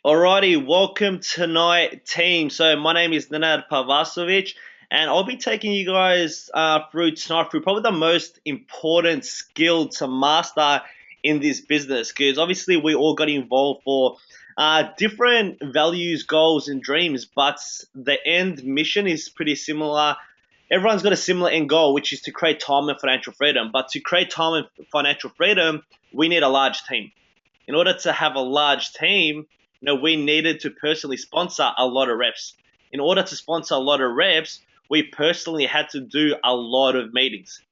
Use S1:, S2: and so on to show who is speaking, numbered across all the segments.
S1: Alrighty, welcome tonight, team. So my name is Nenad Pavasovic, and I'll be taking you guys through tonight through probably the most important skill to master in this business. Because obviously we all got involved for different values, goals, and dreams, but the end mission is pretty similar. Everyone's got a similar end goal, which is to create time and financial freedom. But to create time and financial freedom, we need a large team. In order to have a large team, we needed to personally sponsor a lot of reps. In order to sponsor a lot of reps, we personally had to do a lot of meetings.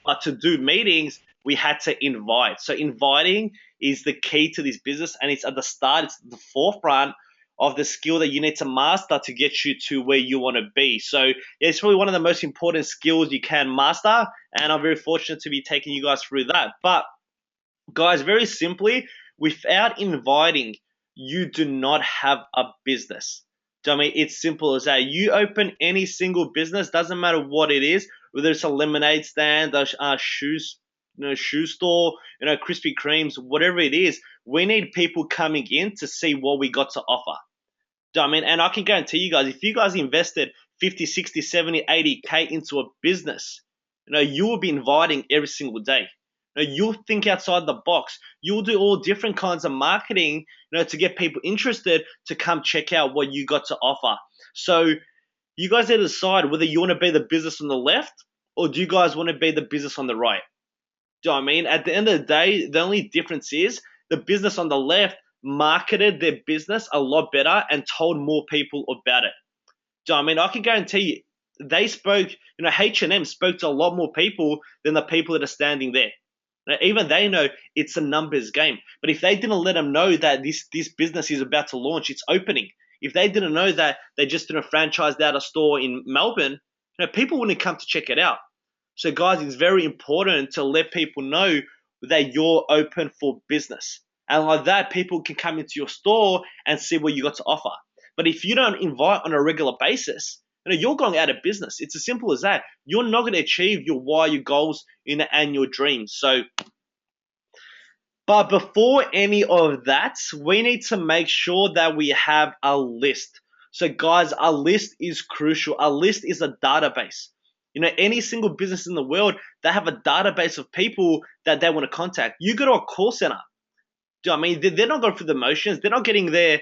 S1: But to do meetings, we had to invite. So inviting is the key to this business, and it's at the start, it's the forefront of the skill that you need to master to get you to where you want to be. So yeah, it's probably one of the most important skills you can master, and I'm very fortunate to be taking you guys through that. But guys, very simply, without inviting, you do not have a business. I mean, it's simple as that. You open any single business, doesn't matter what it is, whether it's a lemonade stand, a shoes, shoe store, Krispy Kremes, whatever it is. We need people coming in to see what we got to offer. I mean, and I can guarantee you guys, if you guys invested 50, 60, 70, 80K into a business, you will be inviting every single day. You'll think outside the box. You'll do all different kinds of marketing, to get people interested to come check out what you got to offer. So you guys need to decide whether you want to be the business on the left or do you guys want to be the business on the right. Do you know what I mean? At the end of the day, the only difference is the business on the left marketed their business a lot better and told more people about it. Do you know what I mean? I can guarantee you, they spoke, H&M spoke to a lot more people than the people that are standing there. Now, even they know it's a numbers game. But if they didn't let them know that this business is about to launch, it's opening. If they didn't know that they just didn't franchise out a store in Melbourne, people wouldn't come to check it out. So, guys, it's very important to let people know that you're open for business. And like that, people can come into your store and see what you got to offer. But if you don't invite on a regular basis, you're going out of business. It's as simple as that. You're not going to achieve your why, your goals, and your dreams. So, but before any of that, we need to make sure that we have a list. So, guys, a list is crucial. A list is a database. Any single business in the world, they have a database of people that they want to contact. You go to a call center. Do you know what I mean? They're not going through the motions. They're not getting their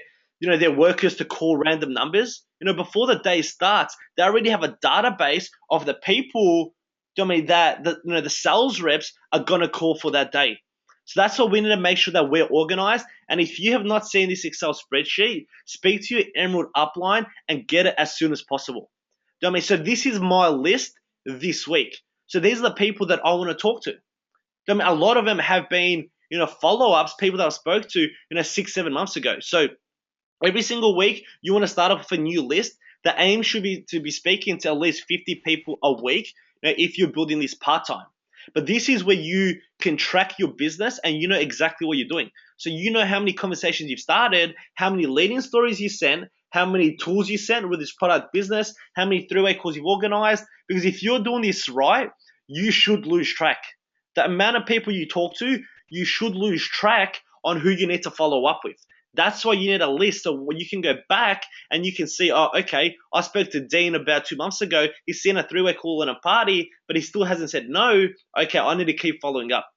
S1: workers to call random numbers. Before the day starts, they already have a database of the people. Do you know what I mean that the sales reps are gonna call for that day. So that's what we need to make sure that we're organized. And if you have not seen this Excel spreadsheet, speak to your Emerald upline and get it as soon as possible. Do you know what I mean? So this is my list this week. So these are the people that I want to talk to. I mean, a lot of them have been, follow-ups, people that I spoke to, 6, 7 months ago. So every single week, you want to start off with a new list. The aim should be to be speaking to at least 50 people a week, if you're building this part-time. But this is where you can track your business and you know exactly what you're doing. So you know how many conversations you've started, how many leading stories you sent, how many tools you sent with this product business, how many three-way calls you've organized. Because if you're doing this right, you should lose track. The amount of people you talk to, you should lose track on who you need to follow up with. That's why you need a list so you can go back and you can see, oh, okay, I spoke to Dean about 2 months ago. He's seen a three-way call and a party, but he still hasn't said no. Okay, I need to keep following up.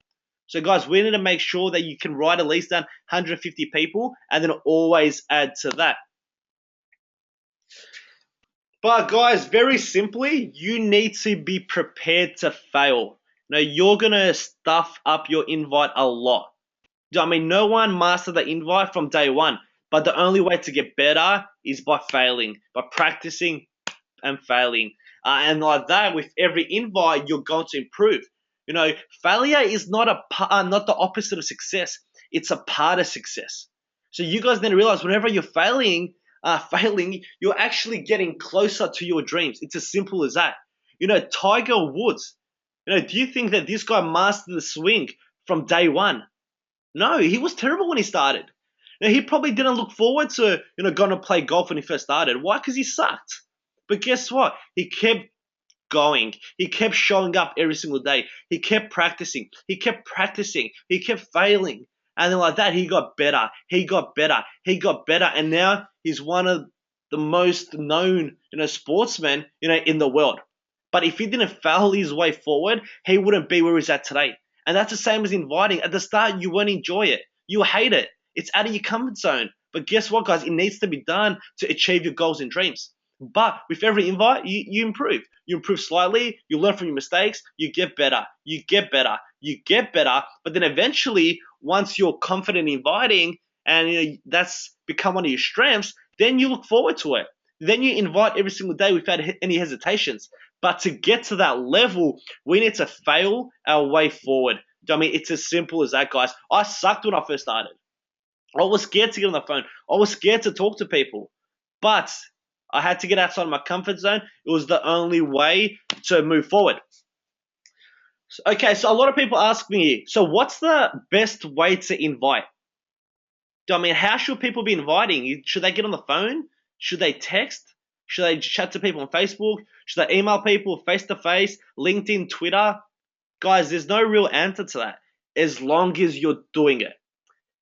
S1: So, guys, we need to make sure that you can write a list down 150 people and then always add to that. But, guys, very simply, you need to be prepared to fail. You're going to stuff up your invite a lot. I mean, no one mastered the invite from day one, but the only way to get better is by failing, by practicing and failing. And like that, with every invite, you're going to improve. Failure is not the opposite of success. It's a part of success. So you guys need to realize whenever you're failing, you're actually getting closer to your dreams. It's as simple as that. Tiger Woods. Do you think that this guy mastered the swing from day one? No, he was terrible when he started. Now, he probably didn't look forward to, going to play golf when he first started. Why? Because he sucked. But guess what? He kept going. He kept showing up every single day. He kept practicing. He kept practicing. He kept failing. And then like that, he got better, he got better, he got better, and now he's one of the most known, sportsmen, in the world. But if he didn't fail his way forward, he wouldn't be where he's at today. And that's the same as inviting. At the start, you won't enjoy it. You hate it. It's out of your comfort zone. But guess what, guys? It needs to be done to achieve your goals and dreams. But with every invite, you improve. You improve slightly, you learn from your mistakes, you get better, you get better, you get better. But then eventually, once you're confident inviting and that's become one of your strengths, then you look forward to it. Then you invite every single day without any hesitations. But to get to that level, we need to fail our way forward. I mean, it's as simple as that, guys. I sucked when I first started. I was scared to get on the phone. I was scared to talk to people. But I had to get outside my comfort zone. It was the only way to move forward. Okay, so a lot of people ask me, so what's the best way to invite? I mean, how should people be inviting? Should they get on the phone? Should they text? Should they chat to people on Facebook? Should they email people face-to-face, LinkedIn, Twitter? Guys, there's no real answer to that as long as you're doing it.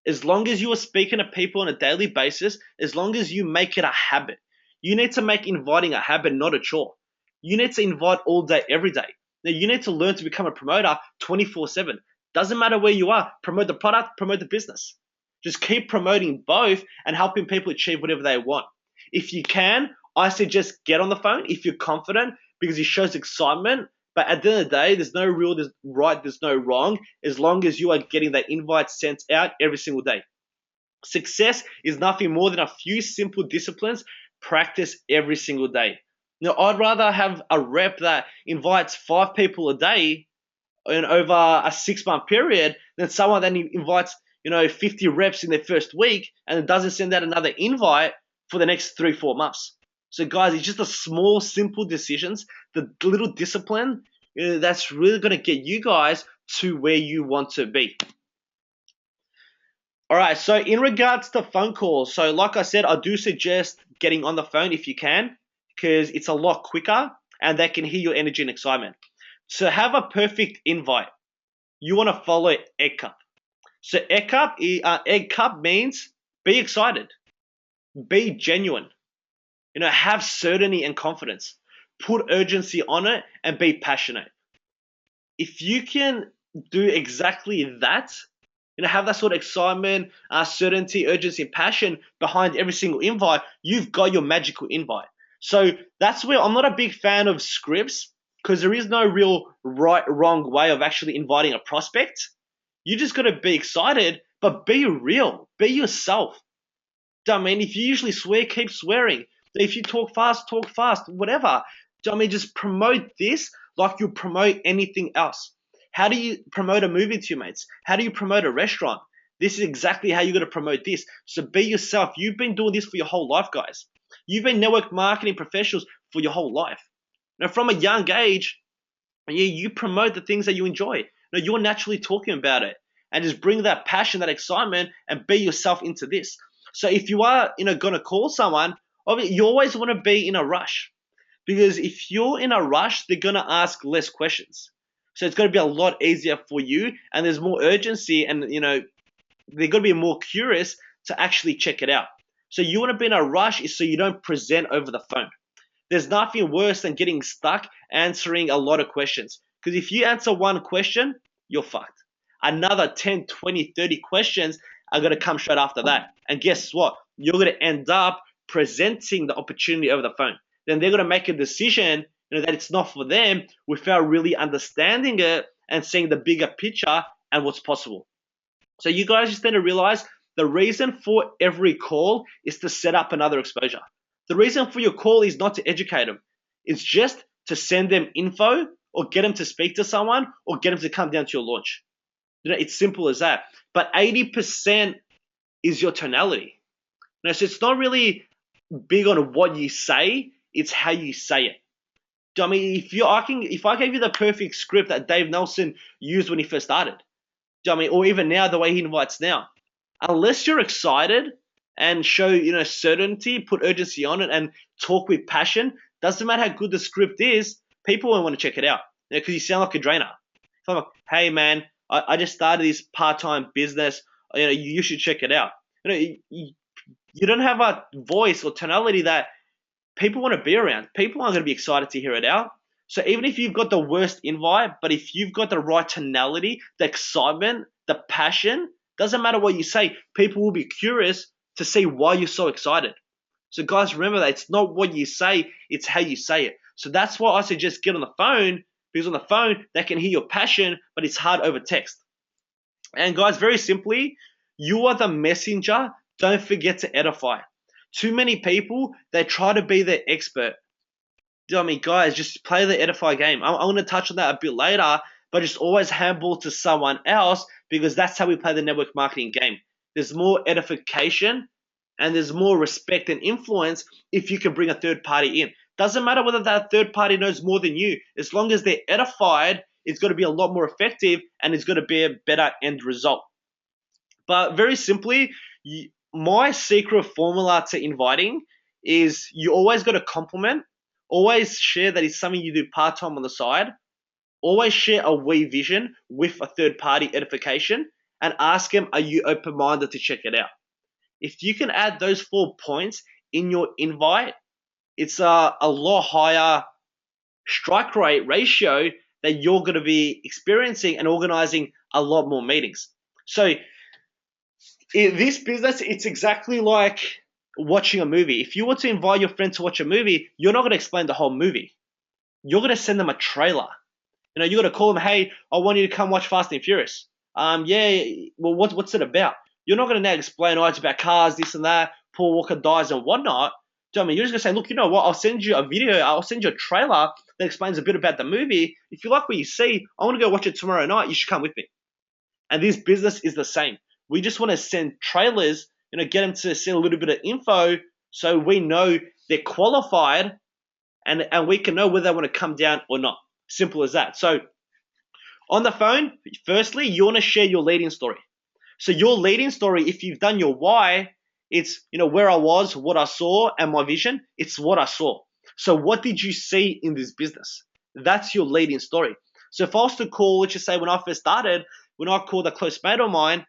S1: As long as you are speaking to people on a daily basis, as long as you make it a habit. You need to make inviting a habit, not a chore. You need to invite all day, every day. Now, you need to learn to become a promoter 24/7. Doesn't matter where you are. Promote the product, promote the business. Just keep promoting both and helping people achieve whatever they want. If you can, I suggest get on the phone if you're confident because it shows excitement. But at the end of the day, there's no real, there's right, there's no wrong, as long as you are getting that invite sent out every single day. Success is nothing more than a few simple disciplines practice every single day. Now, I'd rather have a rep that invites 5 people a day and over a 6-month period than someone that invites 50 reps in their first week and doesn't send out another invite for the next 3-4 months. So guys, it's just the small, simple decisions, the little discipline that's really going to get you guys to where you want to be. All right, so in regards to phone calls, so like I said, I do suggest getting on the phone if you can because it's a lot quicker and they can hear your energy and excitement. So have a perfect invite. You want to follow EGCUP. So EGCUP means be excited, be genuine, have certainty and confidence, put urgency on it and be passionate. If you can do exactly that, have that sort of excitement, certainty, urgency, and passion behind every single invite, you've got your magical invite. So that's where I'm not a big fan of scripts because there is no real right, wrong way of actually inviting a prospect. You just got to be excited, but be real, be yourself. I mean, if you usually swear, keep swearing. If you talk fast, whatever. I mean, just promote this like you promote anything else. How do you promote a movie to your mates? How do you promote a restaurant? This is exactly how you're going to promote this. So be yourself. You've been doing this for your whole life, guys. You've been network marketing professionals for your whole life. Now, from a young age, you promote the things that you enjoy. You're naturally talking about it. And just bring that passion, that excitement, and be yourself into this. So if you are, going to call someone, you always want to be in a rush. Because if you're in a rush, they're going to ask less questions. So it's going to be a lot easier for you, and there's more urgency, and they're going to be more curious to actually check it out. So you want to be in a rush is so you don't present over the phone. There's nothing worse than getting stuck answering a lot of questions. Because if you answer one question, you're fucked. Another 10, 20, 30 questions are going to come straight after that. And guess what? You're going to end up presenting the opportunity over the phone. Then they're going to make a decision that it's not for them without really understanding it and seeing the bigger picture and what's possible. So you guys just need to realize the reason for every call is to set up another exposure. The reason for your call is not to educate them. It's just to send them info or get them to speak to someone or get them to come down to your launch. It's simple as that. But 80% is your tonality. So it's not really big on what you say, it's how you say it. I mean, if I gave you the perfect script that Dave Nelson used when he first started, or even now the way he invites now, unless you're excited and show certainty, put urgency on it, and talk with passion, doesn't matter how good the script is, people won't want to check it out because you sound like a drainer. So I'm like, hey man, I just started this part-time business. you should check it out. You don't have a voice or tonality that people want to be around. People aren't going to be excited to hear it out. So even if you've got the worst invite, but if you've got the right tonality, the excitement, the passion, doesn't matter what you say, people will be curious to see why you're so excited. So guys, remember that it's not what you say, it's how you say it. So that's why I suggest get on the phone, because on the phone, they can hear your passion, but it's hard over text. And guys, very simply, you are the messenger. Don't forget to edify. Too many people, they try to be the expert. I mean, guys, just play the edify game. I'm going to touch on that a bit later, but just always handball to someone else, because that's how we play the network marketing game. There's more edification and there's more respect and influence if you can bring a third party in. Doesn't matter whether that third party knows more than you. As long as they're edified, it's going to be a lot more effective and it's going to be a better end result. But very simply, my secret formula to inviting is you always got to compliment, always share that it's something you do part-time on the side, always share a we vision with a third-party edification, and ask them, are you open-minded to check it out? If you can add those 4 points in your invite, it's a lot higher strike rate ratio that you're going to be experiencing and organizing a lot more meetings. So in this business, it's exactly like watching a movie. If you want to invite your friend to watch a movie, you're not going to explain the whole movie. You're going to send them a trailer. You're going to call them, hey, I want you to come watch Fast and Furious. Yeah, well, what's it about? You're not going to now explain, oh, it's about cars, this and that, Paul Walker dies and whatnot. Do you know what I mean? You're just going to say, look, you know what? I'll send you a video. I'll send you a trailer that explains a bit about the movie. If you like what you see, I want to go watch it tomorrow night. You should come with me. And this business is the same. We just want to send trailers, get them to send a little bit of info so we know they're qualified and we can know whether they want to come down or not. Simple as that. So on the phone, firstly, you want to share your leading story. So your leading story, if you've done your why, it's where I was, what I saw, and my vision. It's what I saw. So what did you see in this business? That's your leading story. So if I was to call, let's just say when I first started, when I called a close mate of mine,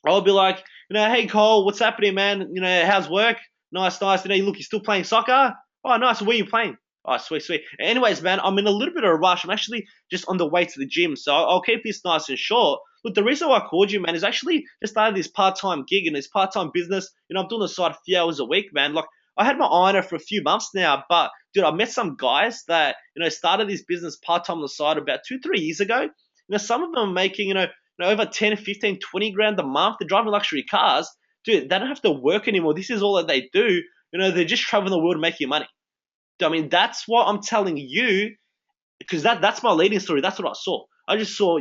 S1: I'll be like, hey Cole, what's happening, man? How's work? Nice. Look, you're still playing soccer? Oh, nice. Where are you playing? Oh, sweet. Anyways, man, I'm in a little bit of a rush. I'm actually just on the way to the gym, so I'll keep this nice and short. Look, the reason why I called you, man, is actually just started this part-time gig and this part-time business. I'm doing the side a few hours a week, man. Like, I had my eye on it for a few months now, but dude, I met some guys that started this business part-time on the side about 2-3 years ago. Some of them are making over 10, 15, 20 grand a month. They're driving luxury cars. Dude, they don't have to work anymore. This is all that they do. They're just traveling the world making money. I mean, that's what I'm telling you, because that's my leading story. That's what I saw. I just saw,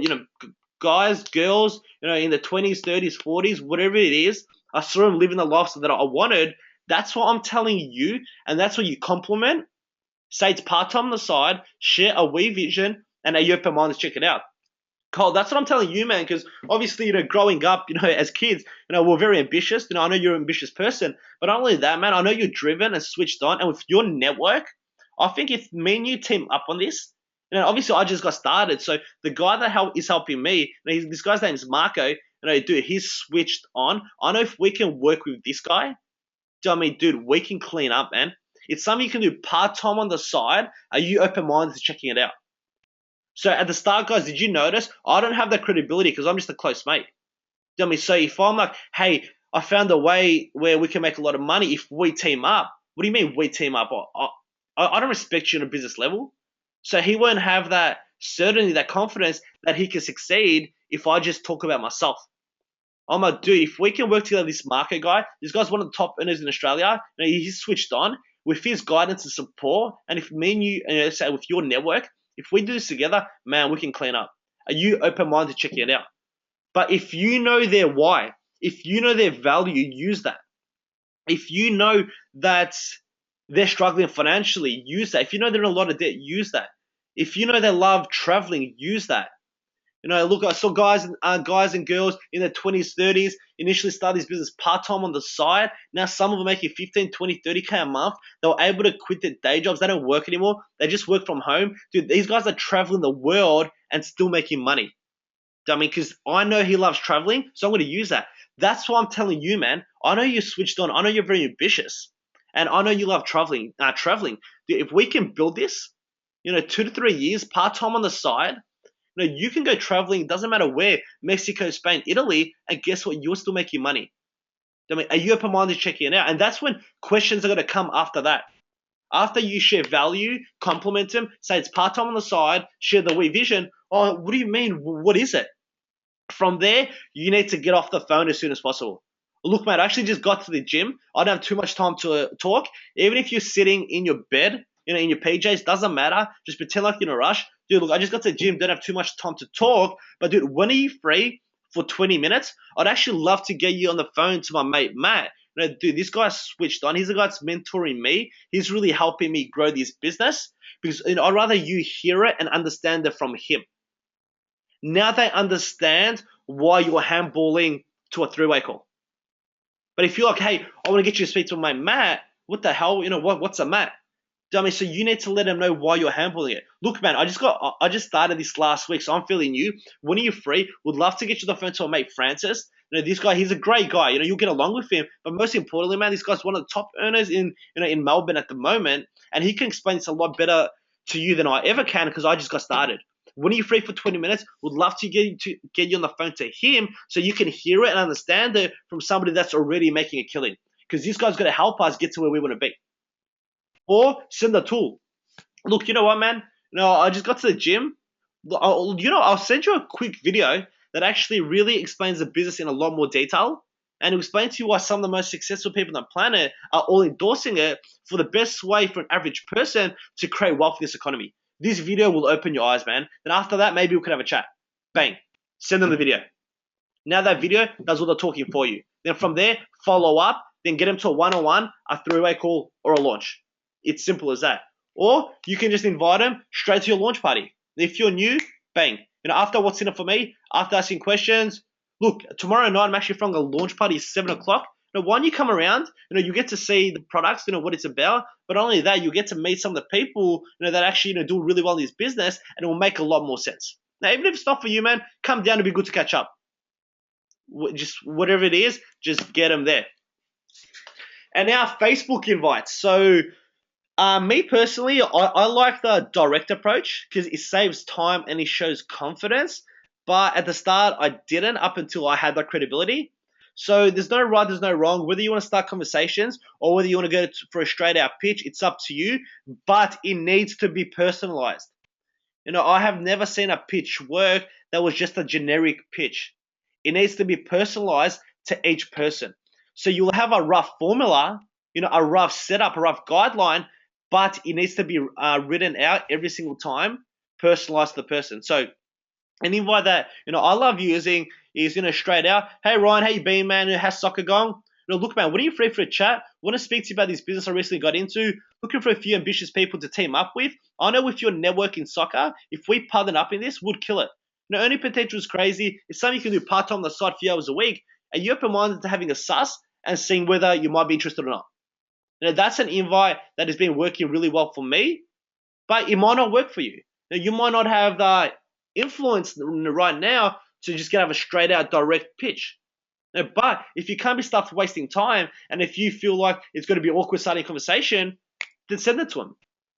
S1: guys, girls, in the 20s, 30s, 40s, whatever it is. I saw them living the lifestyle that I wanted. That's what I'm telling you, and that's what you compliment. Say it's part-time on the side, share a we vision, and are you open-minded to check it out? Cole, that's what I'm telling you, man, because obviously, growing up, as kids, we're very ambitious. I know you're an ambitious person, but not only that, man, I know you're driven and switched on. And with your network, I think if me and you team up on this, obviously I just got started. So the guy that is helping me, this guy's name is Marco, dude, he's switched on. I know if we can work with this guy, dude, we can clean up, man. It's something you can do part-time on the side. Are you open-minded to checking it out? So at the start, guys, did you notice I don't have that credibility because I'm just a close mate? So if I'm like, hey, I found a way where we can make a lot of money if we team up. What do you mean we team up? I don't respect you on a business level. So he won't have that certainty, that confidence that he can succeed if I just talk about myself. I'm like, dude, if we can work together, this Marco guy, this guy's one of the top earners in Australia. He's switched on with his guidance and support. And if me and you, say with your network, if we do this together, man, we can clean up. Are you open-minded to checking it out? But if you know their why, if you know their value, use that. If you know that they're struggling financially, use that. If you know they're in a lot of debt, use that. If you know they love traveling, use that. Look, I saw guys and girls in their 20s, 30s initially start this business part-time on the side. Now some of them making 15, 20, 30K a month. They were able to quit their day jobs. They don't work anymore. They just work from home. Dude, these guys are traveling the world and still making money. Because I know he loves traveling, so I'm going to use that. That's why I'm telling you, man. I know you're switched on. I know you're very ambitious, and I know you love traveling. Traveling. If we can build this, 2 to 3 years, part time on the side. You can go traveling. Doesn't matter where, Mexico, Spain, Italy, and guess what? You're still making money. I mean, are you open minded checking it out? And that's when questions are going to come after that. After you share value, compliment them, say it's part time on the side, share the We vision. Oh, what do you mean? What is it? From there, you need to get off the phone as soon as possible. Look, mate, I actually just got to the gym. I don't have too much time to talk. Even if you're sitting in your bed, in your PJs, doesn't matter. Just pretend like you're in a rush. Dude, look, I just got to the gym. Don't have too much time to talk. But, dude, when are you free for 20 minutes? I'd actually love to get you on the phone to my mate, Matt. Dude, this guy's switched on. He's the guy that's mentoring me. He's really helping me grow this business because I'd rather you hear it and understand it from him. Now they understand why you're handballing to a three-way call. But if you're like, hey, I want to get you to speak to my Matt, what the hell? What's a Matt? I mean, so you need to let them know why you're handballing it. Look, man, I just started this last week, so I'm feeling you. When are you free? Would love to get you the phone to my mate Francis. This guy, he's a great guy. You'll get along with him. But most importantly, man, this guy's one of the top earners in Melbourne at the moment, and he can explain this a lot better to you than I ever can because I just got started. When are you free for 20 minutes? Would love to get you on the phone to him so you can hear it and understand it from somebody that's already making a killing. Because this guy's going to help us get to where we want to be. Or send a tool. Look, you know what, man? I just got to the gym. I'll send you a quick video that actually really explains the business in a lot more detail. And it'll explain to you why some of the most successful people on the planet are all endorsing it for the best way for an average person to create wealth in this economy. This video will open your eyes, man. Then after that, maybe we could have a chat. Bang. Send them the video. Now that video does all the talking for you. Then from there, follow up. Then get them to a one-on-one, a three-way call, or a launch. It's simple as that. Or you can just invite them straight to your launch party. If you're new, bang. After what's in it for me, after asking questions, look, tomorrow night I'm actually throwing a launch party at 7 o'clock. Why don't you come around? You get to see the products, what it's about. But not only that, you get to meet some of the people, that actually, do really well in this business, and it will make a lot more sense. Now, even if it's not for you, man, come down. It'll be good to catch up. Just whatever it is, just get them there. And now Facebook invites. So, me personally, I like the direct approach because it saves time and it shows confidence. But at the start, I didn't up until I had that credibility. So there's no right, there's no wrong. Whether you want to start conversations or whether you want to go for a straight out pitch, it's up to you. But it needs to be personalized. I have never seen a pitch work that was just a generic pitch. It needs to be personalized to each person. So you'll have a rough formula, a rough setup, a rough guideline, but it needs to be written out every single time, personalized to the person. So an invite that I love using is straight out. Hey Ryan, how you been, man? How's soccer going? Look, man, when are you free for a chat? I want to speak to you about this business I recently got into. Looking for a few ambitious people to team up with. I know with your network in soccer, if we partnered up in this, we'd kill it. Earning potential is crazy. It's something you can do part-time on the side, a few hours a week. Are you open-minded to having a suss and seeing whether you might be interested or not? That's an invite that has been working really well for me, but it might not work for you. You might not have the influence right now to just have a straight-out direct pitch. But if you can't be stuffed wasting time, and if you feel like it's going to be awkward starting a conversation, then send it to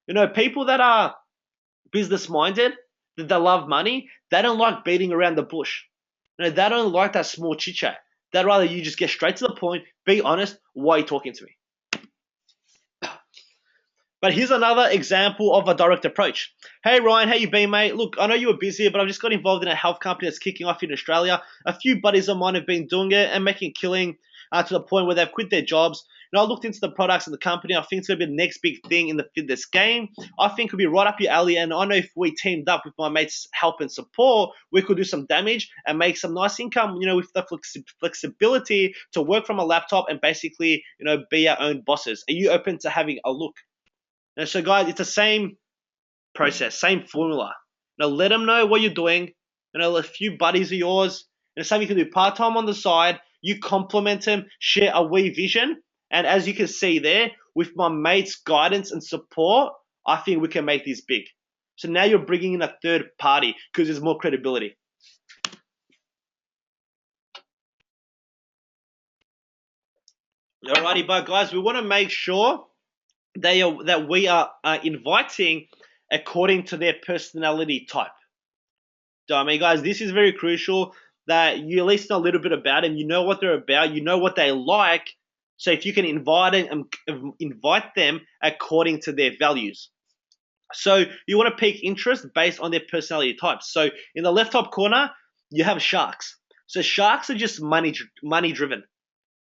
S1: them. People that are business-minded, that they love money, they don't like beating around the bush. They don't like that small chit-chat. They'd rather you just get straight to the point, be honest, why are you talking to me? But here's another example of a direct approach. Hey Ryan, how you been, mate? Look, I know you were busy, but I've just got involved in a health company that's kicking off in Australia. A few buddies of mine have been doing it and making a killing to the point where they've quit their jobs. I looked into the products of the company. I think it's going to be the next big thing in the fitness game. I think it'll be right up your alley, and I know if we teamed up with my mates' help and support, we could do some damage and make some nice income, with the flexibility to work from a laptop and basically, be our own bosses. Are you open to having a look? And so, guys, it's the same process, same formula. Let them know what you're doing. A few buddies of yours, something you can do part-time on the side. You complement them, share a We vision. And as you can see there, with my mate's guidance and support, I think we can make this big. So now you're bringing in a third party because there's more credibility. Alrighty, but guys, we want to make sure that we are inviting according to their personality type. So, I mean, guys, this is very crucial that you at least know a little bit about them. You know what they're about. You know what they like. So if you can invite them according to their values. So you want to pique interest based on their personality types. So in the left top corner, you have sharks. So sharks are just money driven.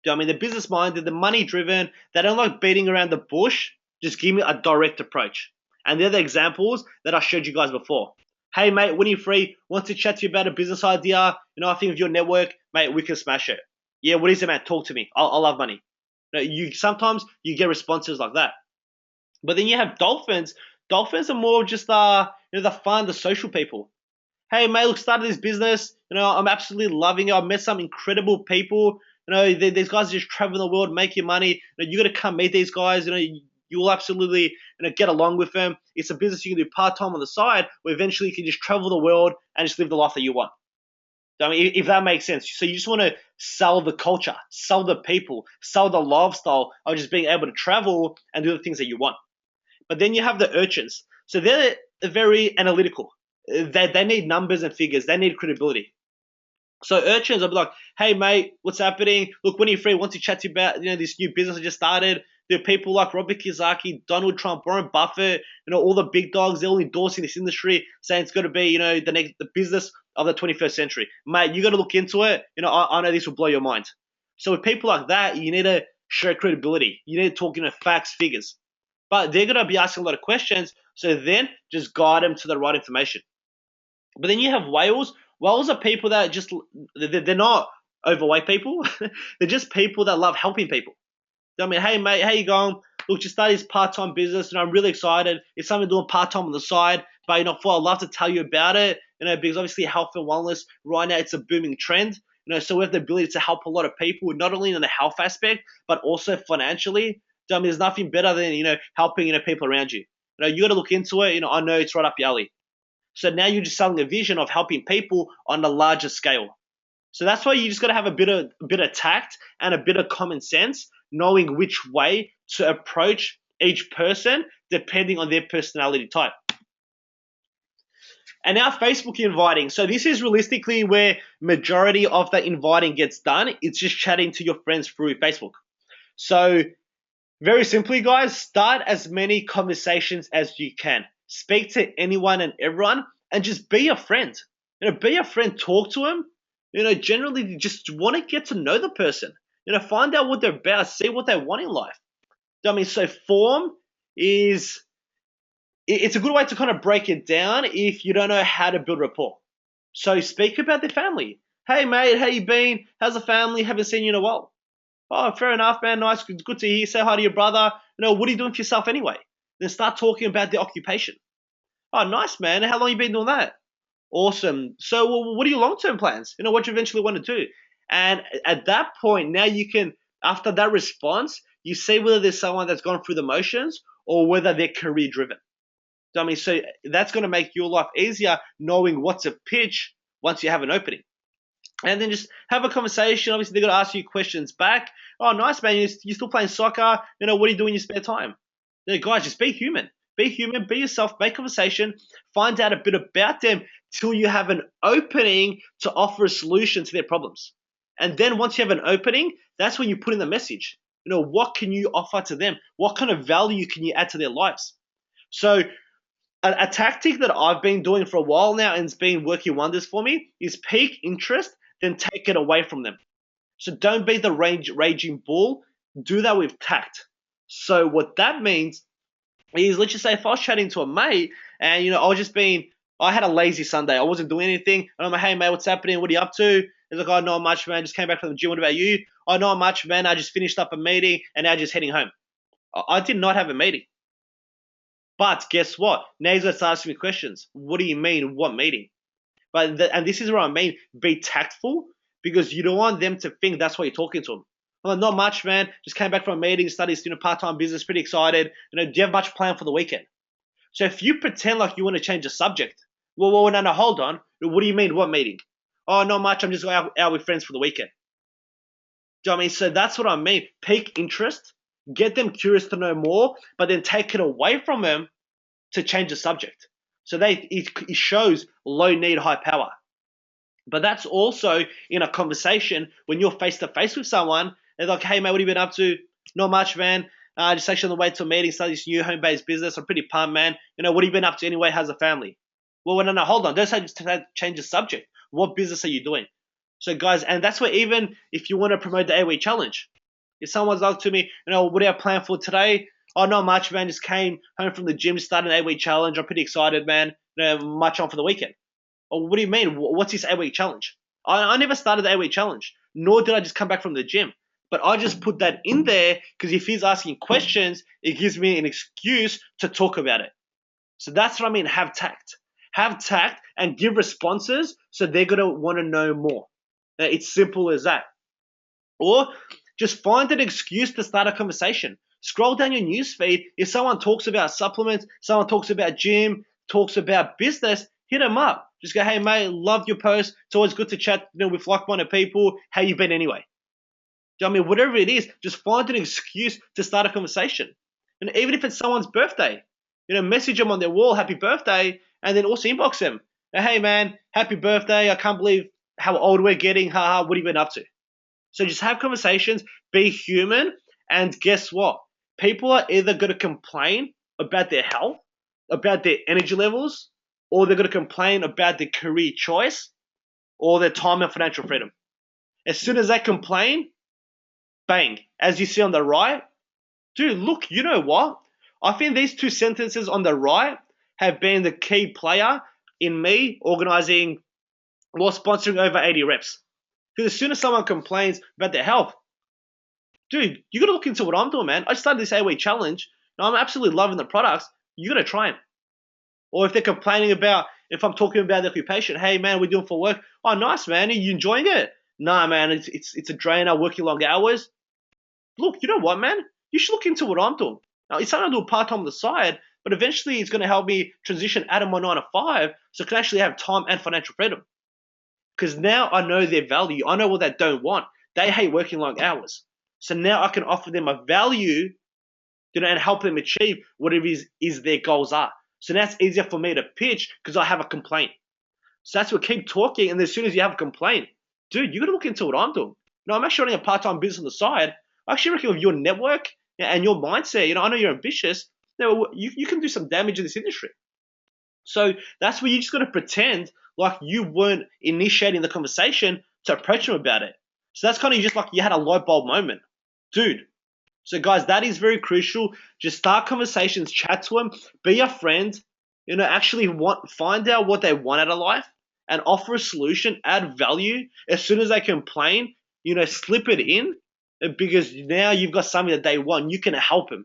S1: I mean, they're business minded, they're money driven. They don't like beating around the bush. Just give me a direct approach. And they're the examples that I showed you guys before. Hey, mate, when you're free, want to chat to you about a business idea? I think of your network, mate, we can smash it. Yeah, what is it, man? Talk to me. I love money. Sometimes you get responses like that. But then you have dolphins. Dolphins are more just the fun, the social people. Hey, mate, look, started this business. I'm absolutely loving it. I've met some incredible people. These guys just travel the world, making money. You got to come meet these guys. You will absolutely get along with them. It's a business you can do part time on the side, where eventually you can just travel the world and just live the life that you want. I mean, if that makes sense. So you just want to sell the culture, sell the people, sell the lifestyle of just being able to travel and do the things that you want. But then you have the urchins. So they're very analytical. They need numbers and figures. They need credibility. So urchins, I'll be like, hey, mate, what's happening? Look, when you're free, want to chat to you about this new business I just started. There are people like Robert Kiyosaki, Donald Trump, Warren Buffett, all the big dogs, they're all endorsing this industry, saying it's got to be, the business of the 21st century. Mate, you got to look into it. I know this will blow your mind. So with people like that, you need to show credibility. You need to talk, facts, figures. But they're going to be asking a lot of questions. So then just guide them to the right information. But then you have whales. Whales are people that they're not overweight people. They're just people that love helping people. I mean, hey, mate, how you going? Look, just started this part-time business, and I'm really excited. It's something doing part-time on the side, but I'd love to tell you about it, because obviously health and wellness right now, it's a booming trend. So we have the ability to help a lot of people, not only in the health aspect, but also financially. I mean, there's nothing better than, helping, people around you. You got to look into it. I know it's right up your alley. So now you're just selling a vision of helping people on a larger scale. So that's why you just got to have a bit of tact and a bit of common sense, knowing which way to approach each person depending on their personality type. And now Facebook inviting. So this is realistically where majority of the inviting gets done. It's just chatting to your friends through Facebook. So very simply, guys, start as many conversations as you can. Speak to anyone and everyone and just be a friend. Be a friend, talk to them. Generally you just want to get to know the person. Find out what they're about, see what they want in life. I mean, so form it's a good way to kind of break it down if you don't know how to build rapport. So speak about their family. Hey, mate, how you been? How's the family? Haven't seen you in a while. Oh, fair enough, man. Nice. Good to hear. Say hi to your brother. What are you doing for yourself anyway? Then start talking about the occupation. Oh, nice, man. How long you been doing that? Awesome. So, what are your long-term plans? What you eventually want to do? And at that point, now you can, after that response, you see whether there's someone that's gone through the motions or whether they're career-driven. I mean, so that's going to make your life easier knowing what to pitch once you have an opening. And then just have a conversation. Obviously, they're going to ask you questions back. Oh, nice, man. You're still playing soccer. What are you doing in your spare time? Guys, just be human. Be human, be yourself, make conversation, find out a bit about them till you have an opening to offer a solution to their problems. And then once you have an opening, that's when you put in the message. What can you offer to them? What kind of value can you add to their lives? So a tactic that I've been doing for a while now and it's been working wonders for me is pique interest, then take it away from them. So don't be the raging bull. Do that with tact. So what that means is, let's just say if I was chatting to a mate and, I had a lazy Sunday. I wasn't doing anything. And I'm like, hey, mate, what's happening? What are you up to? He's like, oh, not much, man. Just came back from the gym. What about you? Oh, not much, man. I just finished up a meeting and now just heading home. I did not have a meeting. But guess what? Now he's going to start asking me questions. What do you mean? What meeting? And this is what I mean. Be tactful because you don't want them to think that's why you're talking to them. Well, not much, man. Just came back from a meeting, studied part-time business, pretty excited. Do you have much planned for the weekend? So if you pretend like you want to change the subject, well, no, hold on. What do you mean? What meeting? Oh, not much. I'm just out with friends for the weekend. Do you know what I mean? So that's what I mean. Pique interest, get them curious to know more, but then take it away from them to change the subject. So it shows low need, high power. But that's also in a conversation when you're face to face with someone. They're like, "Hey, mate, what have you been up to?" "Not much, man. Just actually on the way to a meeting, started this new home-based business. I'm pretty pumped, man. What have you been up to anyway? How's the family?" Well, no, hold on. Don't say just to change the subject. What business are you doing? So, guys, and that's where even if you want to promote the 8-week challenge, if someone's like to me, what do you have planned for today? "Oh, not much, man. Just came home from the gym, started an 8-week challenge. I'm pretty excited, man. Much on for the weekend." "Oh, what do you mean? What's this 8-week challenge?" I never started the 8-week challenge, nor did I just come back from the gym. But I just put that in there because if he's asking questions, it gives me an excuse to talk about it. So that's what I mean, have tact. Have tact and give responses so they're going to want to know more. It's simple as that. Or just find an excuse to start a conversation. Scroll down your newsfeed. If someone talks about supplements, someone talks about gym, talks about business, hit them up. Just go, "Hey, mate, loved your post. It's always good to chat with like-minded people. How you been anyway?" Do you know what I mean? Whatever it is, just find an excuse to start a conversation. And even if it's someone's birthday, message them on their wall, "Happy birthday," and then also inbox them. "Hey, man, happy birthday. I can't believe how old we're getting. Haha, what have you been up to?" So just have conversations, be human, and guess what? People are either going to complain about their health, about their energy levels, or they're going to complain about their career choice or their time and financial freedom. As soon as they complain, bang, as you see on the right, dude, look, you know what? I think these two sentences on the right have been the key player in me organizing or sponsoring over 80 reps. Because as soon as someone complains about their health, dude, you got to look into what I'm doing, man. I started this 8-week challenge. And I'm absolutely loving the products. You got to try them. Or if they're complaining about, if I'm talking about the occupation, "Hey, man, we're doing for work." "Oh, nice, man. Are you enjoying it?" "Nah, man, it's a drainer, working long hours." Look, you know what, man? You should look into what I'm doing. Now, it's something I do part-time on the side, but eventually it's going to help me transition out of my 9 to 5 so I can actually have time and financial freedom. Because now I know their value. I know what they don't want. They hate working long hours. So now I can offer them a value, and help them achieve whatever is their goals are. So now it's easier for me to pitch because I have a complaint. So that's what, keep talking, and as soon as you have a complaint, dude, you got to look into what I'm doing. I'm actually running a part-time business on the side. I actually reckon with your network and your mindset, I know you're ambitious. You can do some damage in this industry. So that's where you just got to pretend like you weren't initiating the conversation to approach them about it. So that's kind of just like you had a light bulb moment. Dude. So guys, that is very crucial. Just start conversations, chat to them, be a friend, actually find out what they want out of life and offer a solution, add value. As soon as they complain, slip it in because now you've got something that they want. You can help them.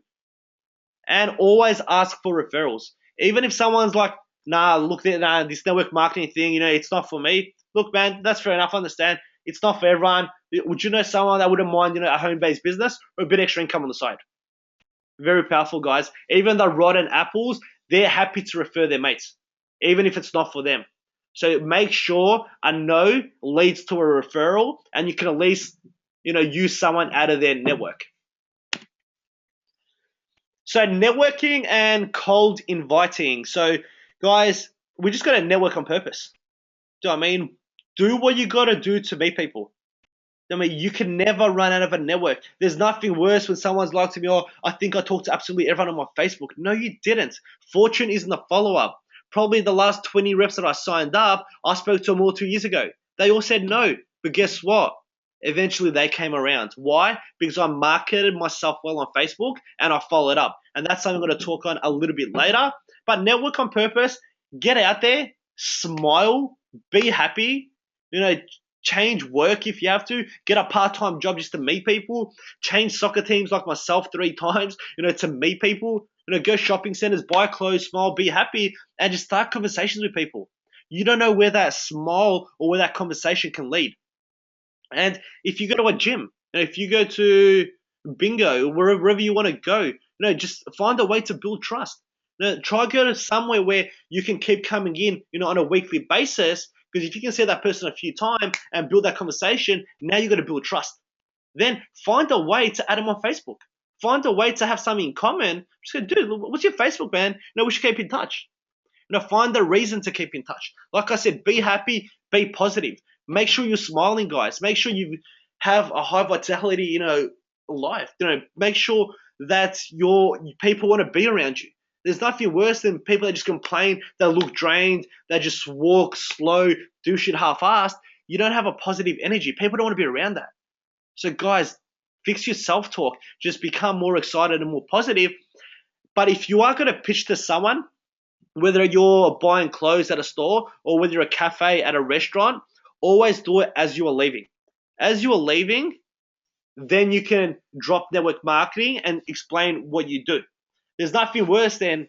S1: And always ask for referrals. Even if someone's like, "Nah, look, this network marketing thing, it's not for me." Look, man, that's fair enough. I understand. It's not for everyone. Would you know someone that wouldn't mind, a home-based business or a bit extra income on the side? Very powerful, guys. Even the rotten apples, they're happy to refer their mates, even if it's not for them. So make sure a no leads to a referral, and you can at least, use someone out of their network. So networking and cold inviting. So guys, we just got to network on purpose. Do you know what I mean? Do what you got to do to meet people. I mean, you can never run out of a network. There's nothing worse when someone's like to me, "Oh, I think I talked to absolutely everyone on my Facebook." No, you didn't. Fortune isn't a follow-up. Probably the last 20 reps that I signed up, I spoke to them all 2 years ago. They all said no. But guess what? Eventually they came around. Why? Because I marketed myself well on Facebook and I followed up. And that's something I'm going to talk on a little bit later. But network on purpose, get out there, smile, be happy, change work if you have to, get a part-time job just to meet people, change soccer teams like myself 3 times, to meet people, go shopping centers, buy clothes, smile, be happy, and just start conversations with people. You don't know where that smile or where that conversation can lead. And if you go to a gym, if you go to bingo, wherever you want to go, just find a way to build trust. Try go to somewhere where you can keep coming in, on a weekly basis. Because if you can see that person a few times and build that conversation, now you've got to build trust. then find a way to add them on Facebook. Find a way to have something in common. Just go, dude, what's your Facebook, man? We should keep in touch. Find the reason to keep in touch. Like I said, be happy, be positive. Make sure you're smiling, guys. Make sure you have a high vitality, life. Make sure that your people want to be around you. There's nothing worse than people that just complain, they look drained, they just walk slow, do shit half-assed. You don't have a positive energy. People don't want to be around that. So guys, fix your self-talk. Just become more excited and more positive. But if you are going to pitch to someone, whether you're buying clothes at a store or whether you're a cafe at a restaurant, always do it as you are leaving. As you are leaving, then you can drop network marketing and explain what you do. There's nothing worse than,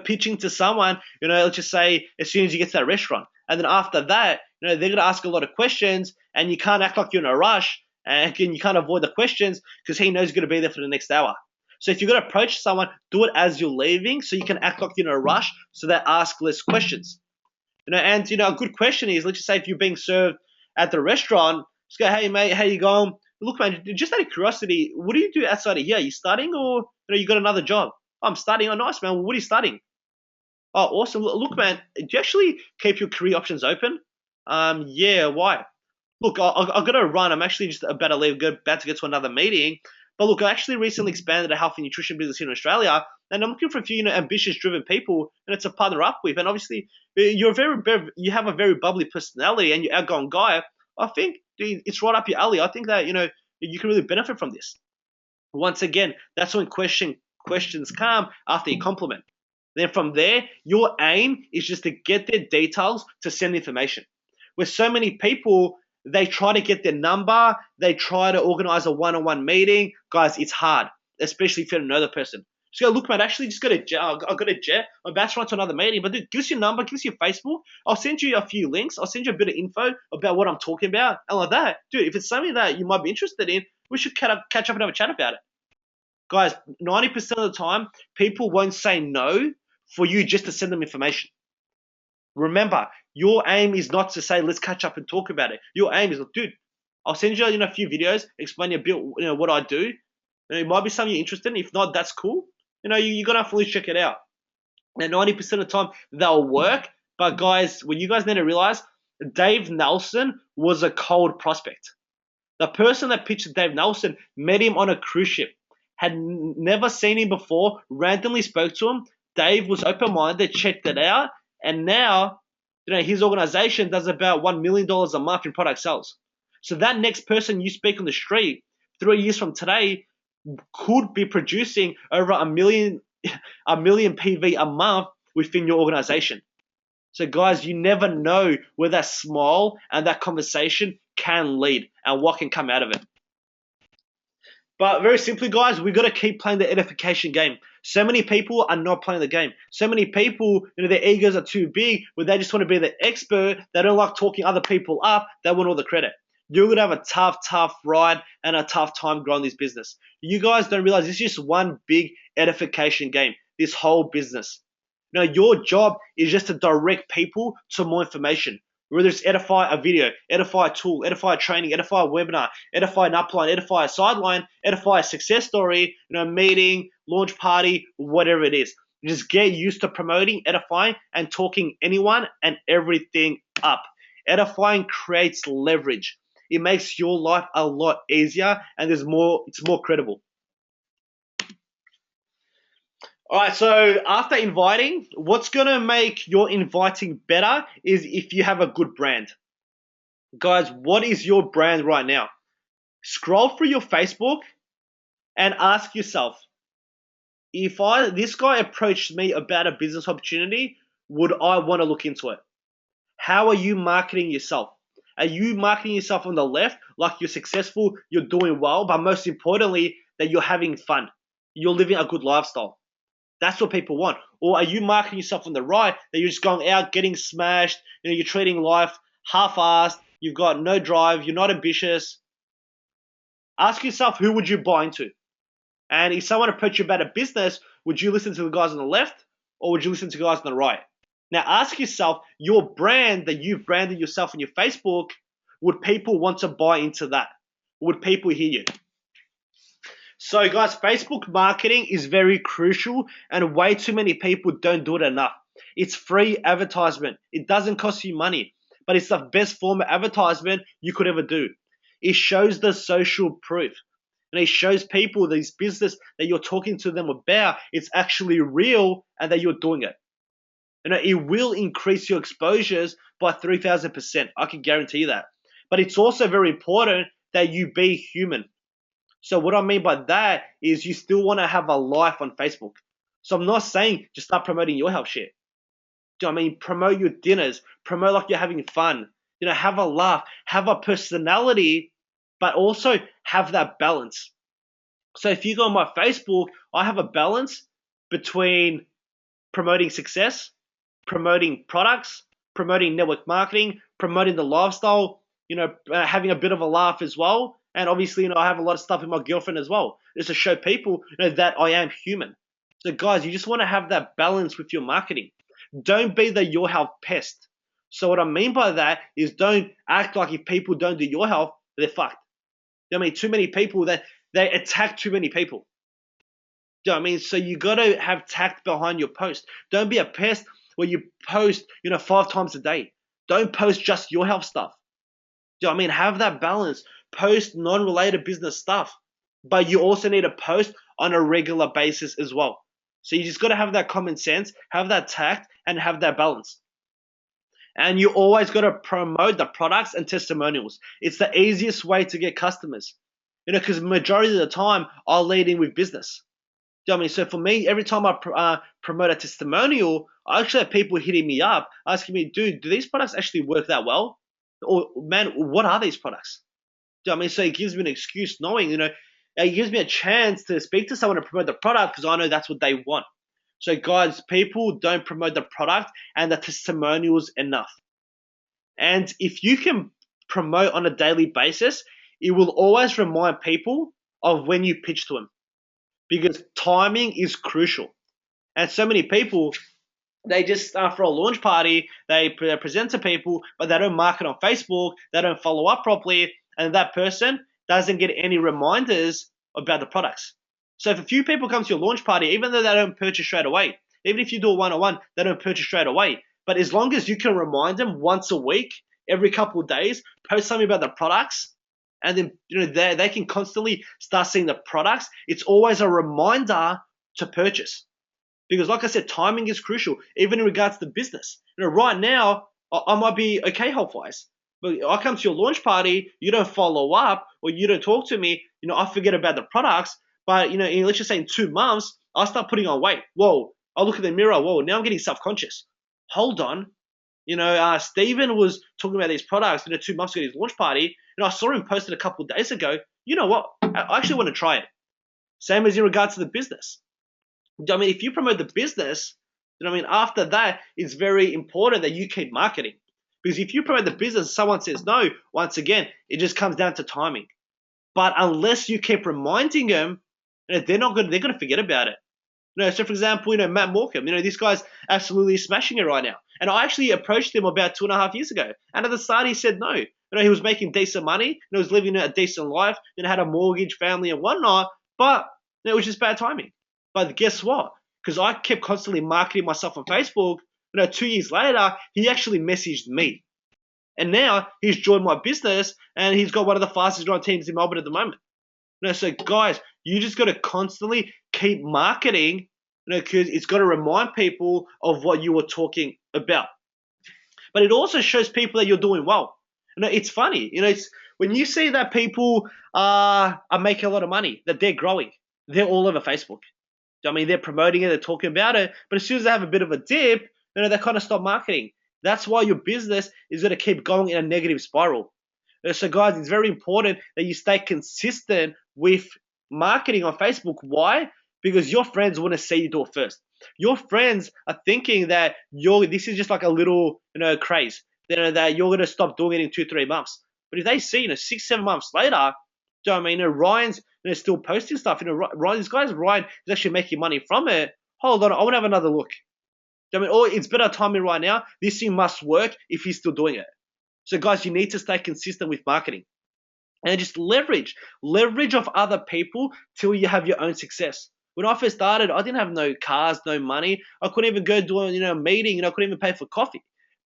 S1: pitching to someone, let's just say as soon as you get to that restaurant. And then after that, they're going to ask a lot of questions and you can't act like you're in a rush and you can't avoid the questions because he knows you're going to be there for the next hour. So if you're going to approach someone, do it as you're leaving so you can act like you're in a rush so they ask less questions. And a good question is, let's just say if you're being served at the restaurant, just go, hey mate, how you going? Look, man, just out of curiosity, what do you do outside of here? Are you studying or you got another job? Oh, I'm studying. Oh, nice, man. Well, what are you studying? Oh, awesome. Look, man, do you actually keep your career options open? Yeah, why? Look, I've got to run. I'm actually just about to leave, about to get to another meeting. But look, I actually recently expanded a health and nutrition business here in Australia, and I'm looking for a few, ambitious, driven people, and it's a partner up with. And obviously, you have a very bubbly personality, and you're an outgoing guy. I think, dude, it's right up your alley. I think that you can really benefit from this. Once again, that's when questions come after you compliment. Then from there, your aim is just to get their details to send information. With so many people, they try to get their number, they try to organize a one-on-one meeting. Guys, it's hard, especially if you don't know the person. Just go, look, man, actually just got a jet. I've got a jet. I'm about to run to another meeting. But dude, give us your number, give us your Facebook. I'll send you a few links. I'll send you a bit of info about what I'm talking about. And like that, dude, if it's something that you might be interested in, we should catch up and have a chat about it. Guys, 90% of the time, people won't say no for you just to send them information. Remember, your aim is not to say, let's catch up and talk about it. Your aim is, dude, I'll send you a few videos, explain a bit what I do. It might be something you're interested in. If not, that's cool. You're going to have to at least check it out. Now, 90% of the time, they'll work. But guys, what you guys need to realize, Dave Nelson was a cold prospect. The person that pitched Dave Nelson met him on a cruise ship, had never seen him before, randomly spoke to him. Dave was open-minded, checked it out, and now his organization does about $1 million a month in product sales. So that next person you speak on the street 3 years from today could be producing over a million PV a month within your organization. So guys, you never know where that smile and that conversation can lead and what can come out of it. But very simply, guys, we've got to keep playing the edification game. So many people are not playing the game. So many people, their egos are too big, where they just want to be the expert. They don't like talking other people up. They want all the credit. You're going to have a tough ride and a tough time growing this business. You guys don't realize this is just one big edification game, this whole business. Your job is just to direct people to more information. Whether it's edify a video, edify a tool, edify a training, edify a webinar, edify an upline, edify a sideline, edify a success story, meeting, launch party, whatever it is. Just get used to promoting, edifying, and talking anyone and everything up. Edifying creates leverage. It makes your life a lot easier and it's more credible. All right, so after inviting, what's going to make your inviting better is if you have a good brand. Guys, what is your brand right now? Scroll through your Facebook and ask yourself, if this guy approached me about a business opportunity, would I want to look into it? How are you marketing yourself? Are you marketing yourself on the left like you're successful, you're doing well, but most importantly, that you're having fun, you're living a good lifestyle? That's what people want. Or are you marketing yourself on the right, that you're just going out, getting smashed, you're treating life half-assed, you've got no drive, you're not ambitious? Ask yourself, who would you buy into? And if someone approached you about a business, would you listen to the guys on the left or would you listen to the guys on the right? Now ask yourself, your brand that you've branded yourself on your Facebook, would people want to buy into that? Would people hear you? So guys, Facebook marketing is very crucial and way too many people don't do it enough. It's free advertisement. It doesn't cost you money, but it's the best form of advertisement you could ever do. It shows the social proof. And it shows people these business that you're talking to them about, it's actually real and that you're doing it. It will increase your exposures by 3,000%. I can guarantee you that. But it's also very important that you be human. So what I mean by that is you still want to have a life on Facebook. So I'm not saying just start promoting your health shit. Do you know what I mean? Promote your dinners. Promote like you're having fun. Have a laugh. Have a personality, but also have that balance. So if you go on my Facebook, I have a balance between promoting success, promoting products, promoting network marketing, promoting the lifestyle, having a bit of a laugh as well. And obviously, I have a lot of stuff with my girlfriend as well, just to show people that I am human. So guys, you just want to have that balance with your marketing. Don't be the your health pest. So what I mean by that is don't act like if people don't do your health, they're fucked. Too many people that they attack too many people. Do you know what I mean? So you got to have tact behind your post. Don't be a pest where you post, 5 times a day. Don't post just your health stuff. Do you know what I mean? Have that balance. Post non-related business stuff. But you also need to post on a regular basis as well. So you just got to have that common sense, have that tact, and have that balance. And you always got to promote the products and testimonials. It's the easiest way to get customers. Because majority of the time, I'll lead in with business. Do you know what I mean? So for me, every time I promote a testimonial, I actually have people hitting me up, asking me, dude, do these products actually work that well? Or, man, what are these products? Do you know what I mean? So it gives me an excuse knowing, it gives me a chance to speak to someone and promote the product because I know that's what they want. So guys, people don't promote the product and the testimonials enough. And if you can promote on a daily basis, it will always remind people of when you pitch to them because timing is crucial. And so many people, they just for a launch party, they present to people, but they don't market on Facebook, they don't follow up properly, and that person doesn't get any reminders about the products. So if a few people come to your launch party, even though they don't purchase straight away, even if you do a one-on-one, they don't purchase straight away. But as long as you can remind them once a week, every couple of days, post something about the products, and then they can constantly start seeing the products, it's always a reminder to purchase. Because like I said, timing is crucial, even in regards to business. Right now, I might be okay health-wise, but I come to your launch party, you don't follow up, or you don't talk to me, I forget about the products, but, let's just say in 2 months, I start putting on weight. Whoa, I look in the mirror, whoa, now I'm getting self-conscious. Hold on. Steven was talking about these products, 2 months ago at his launch party, and I saw him posted a couple of days ago. You know what? I actually want to try it. Same as in regards to the business. I mean, if you promote the business, after that, it's very important that you keep marketing. Because if you promote the business, someone says no, once again, it just comes down to timing. But unless you keep reminding them, they're going to forget about it. So for example, Matt Morcom, this guy's absolutely smashing it right now. And I actually approached him about 2.5 years ago. And at the start, he said no. He was making decent money, he was living a decent life, had a mortgage, family, and whatnot. But it was just bad timing. But guess what? Because I kept constantly marketing myself on Facebook, 2 years later, he actually messaged me. And now he's joined my business and he's got one of the fastest growing teams in Melbourne at the moment. So guys, you just got to constantly keep marketing, because it's got to remind people of what you were talking about. But it also shows people that you're doing well. It's funny, it's when you see that people are making a lot of money, that they're growing, they're all over Facebook. They're promoting it, they're talking about it, but as soon as they have a bit of a dip, they kind of stop marketing. That's why your business is going to keep going in a negative spiral. So guys, it's very important that you stay consistent with marketing on Facebook. Why? Because your friends want to see you do it first. Your friends are thinking that this is just like a little, craze. That you're going to stop doing it in 2-3 months. But if they see, 6-7 months later, Ryan's still posting stuff. Ryan is actually making money from it. Hold on, I want to have another look. It's better timing right now. This thing must work if he's still doing it. So guys, you need to stay consistent with marketing. And just leverage off other people till you have your own success. When I first started, I didn't have no cars, no money. I couldn't even go do a meeting, I couldn't even pay for coffee.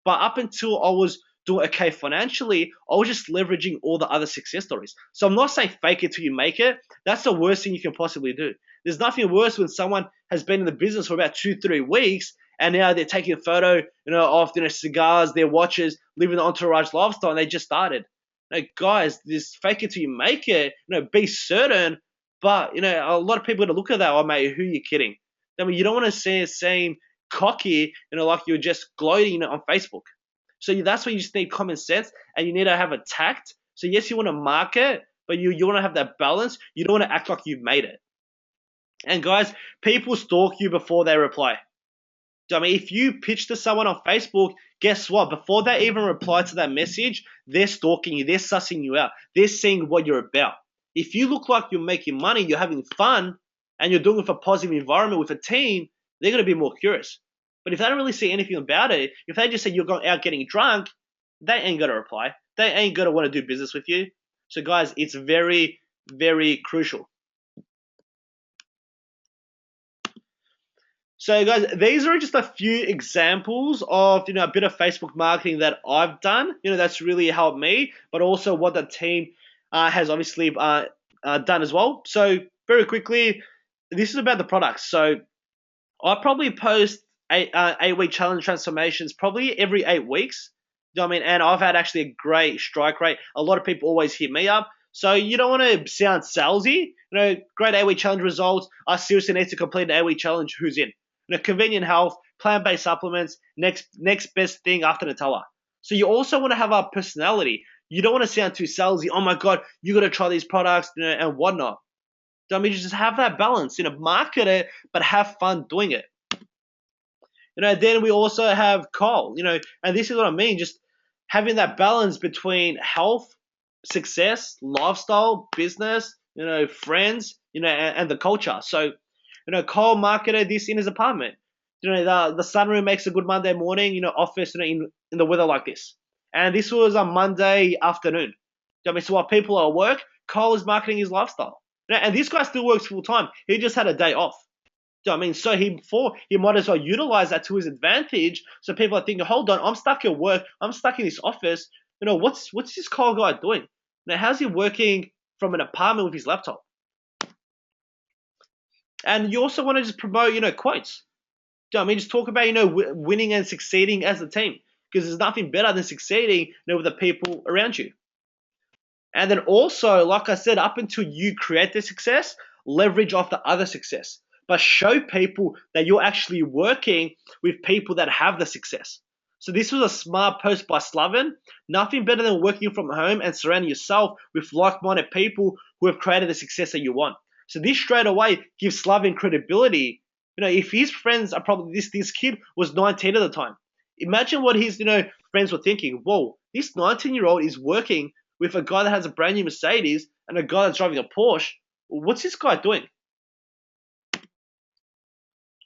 S1: But up until I was doing okay financially, I was just leveraging all the other success stories. So I'm not saying fake it till you make it. That's the worst thing you can possibly do. There's nothing worse when someone has been in the business for about 2-3 weeks and now they're taking a photo, of cigars, their watches, living the entourage lifestyle, and they just started. Guys, this fake it till you make it. Be certain. But a lot of people are gonna look at that. Oh, mate, who are you kidding? I mean, you don't want to seem cocky, like you're just gloating, on Facebook. So that's why you just need common sense, and you need to have a tact. So yes, you want to market, but you want to have that balance. You don't want to act like you've made it. And guys, people stalk you before they reply. I mean, if you pitch to someone on Facebook, guess what? Before they even reply to that message, they're stalking you. They're sussing you out. They're seeing what you're about. If you look like you're making money, you're having fun, and you're doing it for a positive environment with a team, they're going to be more curious. But if they don't really see anything about it, if they just say you're going out getting drunk, they ain't going to reply. They ain't going to want to do business with you. So guys, it's very, very crucial. So guys, these are just a few examples of a bit of Facebook marketing that I've done. That's really helped me, but also what the team has obviously done as well. So very quickly, this is about the products. So I probably post 8-week challenge transformations probably every 8 weeks. You know what I mean? And I've had actually a great strike rate. A lot of people always hit me up. So you don't want to sound salesy. Great 8-week challenge results. I seriously need to complete an 8-week challenge. Who's in? Convenient health, plant-based supplements, next best thing after Nutella. So you also want to have a personality. You don't want to sound too salesy. Oh my God, you got to try these products, and whatnot. I mean, just have that balance. Market it, but have fun doing it. Then we also have Cole. And this is what I mean. Just having that balance between health, success, lifestyle, business, friends, and the culture. So Cole marketed this in his apartment. The sunroom makes a good Monday morning, office, in the weather like this. And this was a Monday afternoon. So while people are at work, Cole is marketing his lifestyle. And this guy still works full time. He just had a day off. So he might as well utilize that to his advantage. So people are thinking, hold on, I'm stuck at work. I'm stuck in this office. What's this Cole guy doing? How's he working from an apartment with his laptop? And you also want to just promote, quotes. Just talk about, winning and succeeding as a team, because there's nothing better than succeeding, with the people around you. And then also, like I said, up until you create the success, leverage off the other success, but show people that you're actually working with people that have the success. So this was a smart post by Slaven. Nothing better than working from home and surrounding yourself with like-minded people who have created the success that you want. So this straight away gives Slaven credibility. If his friends are probably this kid was 19 at the time. Imagine what his friends were thinking. Whoa, this 19-year-old is working with a guy that has a brand new Mercedes and a guy that's driving a Porsche. What's this guy doing?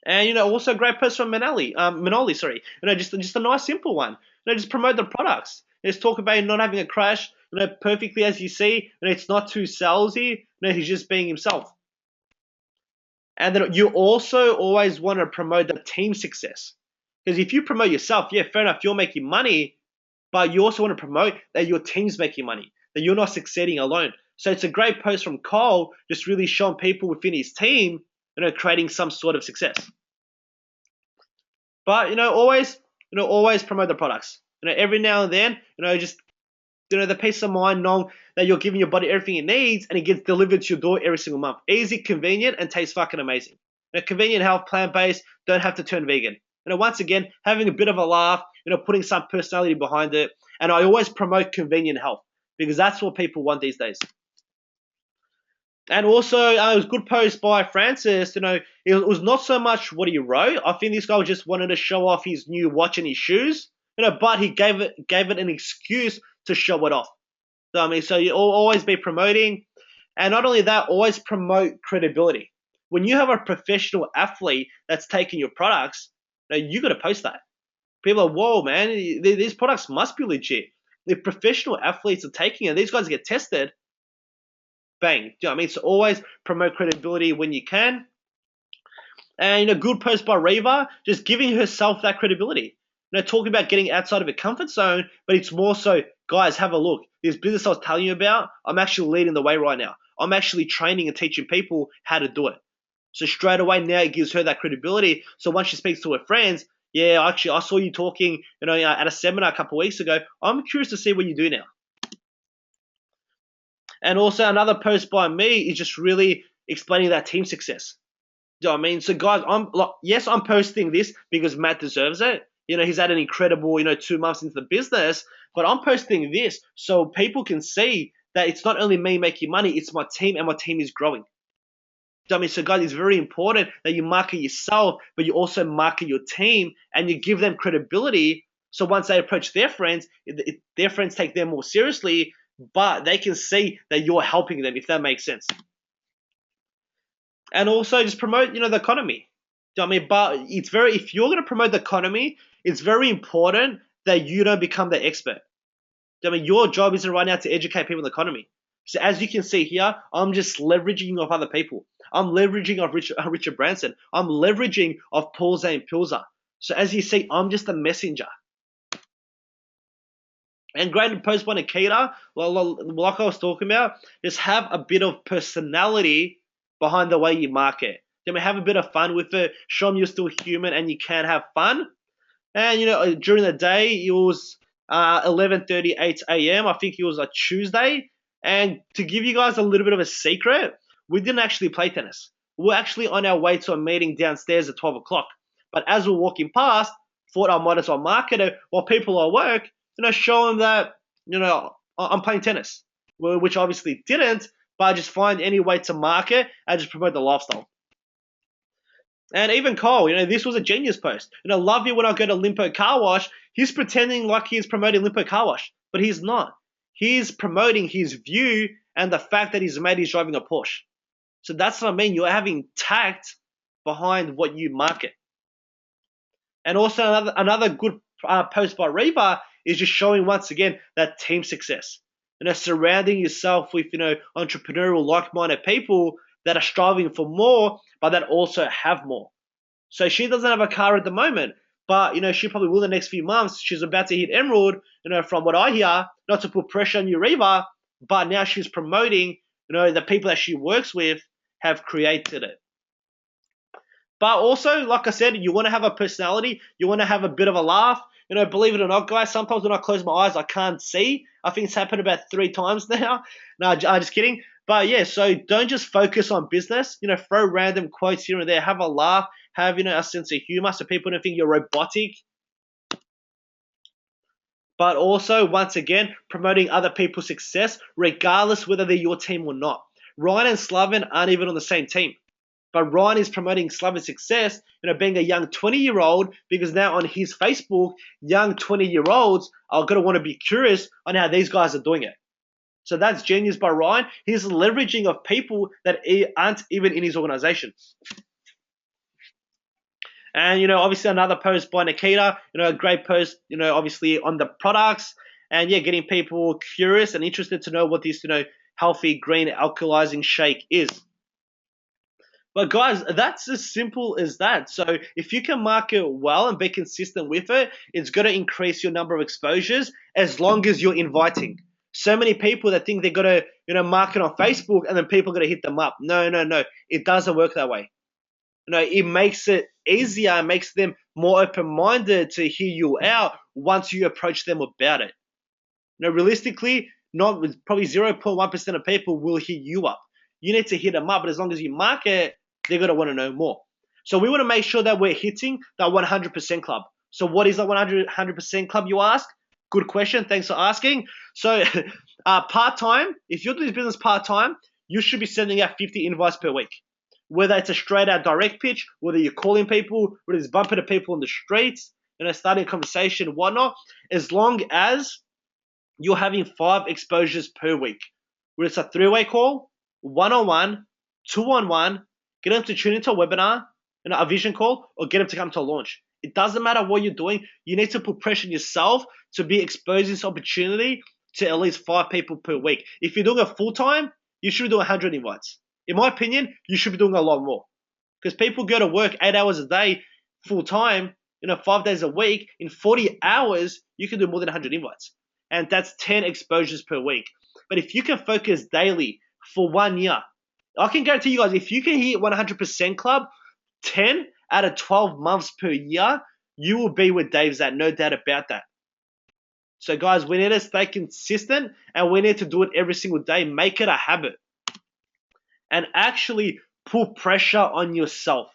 S1: And also a great post from Manoli, sorry. Just a nice simple one. Just promote the products. Just talk about not having a crash, perfectly as you see. It's not too salesy. He's just being himself. And then you also always want to promote the team success. Because if you promote yourself, yeah, fair enough, you're making money, but you also want to promote that your team's making money, that you're not succeeding alone. So it's a great post from Cole, just really showing people within his team, creating some sort of success. But always promote the products. Every now and then, just the peace of mind knowing that you're giving your body everything it needs and it gets delivered to your door every single month. Easy, convenient, and tastes fucking amazing. Convenient health, plant-based, don't have to turn vegan. Once again, having a bit of a laugh, putting some personality behind it. And I always promote convenient health because that's what people want these days. And also, it was a good post by Francis. It was not so much what he wrote. I think this guy just wanted to show off his new watch and his shoes. But he gave it an excuse to show it off. So you always be promoting, and not only that, always promote credibility. When you have a professional athlete that's taking your products, you got to post that. People are, whoa, man, these products must be legit. If professional athletes are taking it, these guys get tested. bang. Do you know what I mean? So always promote credibility when you can. And good post by Reva, just giving herself that credibility. Talking about getting outside of her comfort zone, but it's more so, guys, have a look. This business I was telling you about, I'm actually leading the way right now. I'm actually training and teaching people how to do it. So straight away now it gives her that credibility. So once she speaks to her friends, yeah, actually I saw you talking, at a seminar a couple of weeks ago. I'm curious to see what you do now. And also another post by me is just really explaining that team success. Do you know what I mean? So guys, I'm posting this because Matt deserves it. He's had an incredible, 2 months into the business, but I'm posting this so people can see that it's not only me making money, it's my team, and my team is growing. Do you know what I mean? So guys, it's very important that you market yourself, but you also market your team and you give them credibility. So once they approach their friends, their friends take them more seriously, but they can see that you're helping them, if that makes sense. And also just promote, the economy. Do you know what I mean? But if you're going to promote the economy, it's very important that you don't become the expert. Do you know what I mean? Your job isn't right now to educate people in the economy. So as you can see here, I'm just leveraging off other people. I'm leveraging off Richard Branson. I'm leveraging off Paul Zane Pilzer. So as you see, I'm just a messenger. And great post by Nikita, like I was talking about, just have a bit of personality behind the way you market. Then we have a bit of fun with it. Show them you're still human and you can have fun. And during the day it was 11:38 a.m. I think it was a Tuesday. And to give you guys a little bit of a secret, we didn't actually play tennis. We're actually on our way to a meeting downstairs at 12 o'clock. But as we're walking past, thought I might as well market it while people are at work. Show them that I'm playing tennis, which I obviously didn't. But I just find any way to market and just promote the lifestyle. And even Cole, this was a genius post. Love you when I go to Limpo Car Wash. He's pretending like he's promoting Limpo Car Wash, but he's not. He's promoting his view and the fact that his mate is driving a Porsche. So that's what I mean. You're having tact behind what you market. And also another good post by Reva is just showing once again that team success. Surrounding yourself with entrepreneurial, like-minded people that are striving for more, but that also have more. So she doesn't have a car at the moment, but she probably will in the next few months. She's about to hit Emerald. From what I hear, not to put pressure on you, Reva, but now she's promoting. The people that she works with have created it. But also, like I said, you want to have a personality. You want to have a bit of a laugh. Believe it or not, guys, sometimes when I close my eyes, I can't see. I think it's happened about 3 times now. No, I'm just kidding. But yeah, so don't just focus on business. Throw random quotes here and there. Have a laugh. Have, a sense of humor so people don't think you're robotic. But also, once again, promoting other people's success, regardless whether they're your team or not. Ryan and Slaven aren't even on the same team. But Ryan is promoting Slaven's success, being a young 20-year-old, because now on his Facebook, young 20-year-olds are going to want to be curious on how these guys are doing it. So that's genius by Ryan. He's leveraging of people that aren't even in his organization. And, obviously another post by Nikita, a great post, obviously on the products and, yeah, getting people curious and interested to know what this, healthy green alkalizing shake is. But guys, that's as simple as that. So if you can market well and be consistent with it, it's going to increase your number of exposures as long as you're inviting. So many people that think they're going to, market on Facebook and then people are going to hit them up. No. It doesn't work that way. It makes it easier, it makes them more open-minded to hear you out once you approach them about it. Realistically, probably 0.1% of people will hit you up. You need to hit them up, but as long as you market, they're going to want to know more. So we want to make sure that we're hitting that 100% club. So what is that 100% club, you ask? Good question. Thanks for asking. So part-time, if you're doing this business part-time, you should be sending out 50 invites per week. Whether it's a straight-out direct pitch, whether you're calling people, whether it's bumping to people on the streets, starting a conversation, whatnot, as long as you're having 5 exposures per week. Whether it's a 3-way call, 1-on-1, 2-on-1, get them to tune into a webinar, a vision call, or get them to come to a launch. It doesn't matter what you're doing. You need to put pressure on yourself to be exposing this opportunity to at least 5 people per week. If you're doing it full-time, you should be doing 100 invites. In my opinion, you should be doing a lot more. Because people go to work 8 hours a day, full time, 5 days a week. In 40 hours, you can do more than 100 invites. And that's 10 exposures per week. But if you can focus daily for 1 year, I can guarantee you guys, if you can hit 100% club, 10 out of 12 months per year, you will be where Dave's at, no doubt about that. So guys, we need to stay consistent and we need to do it every single day. Make it a habit. And actually put pressure on yourself.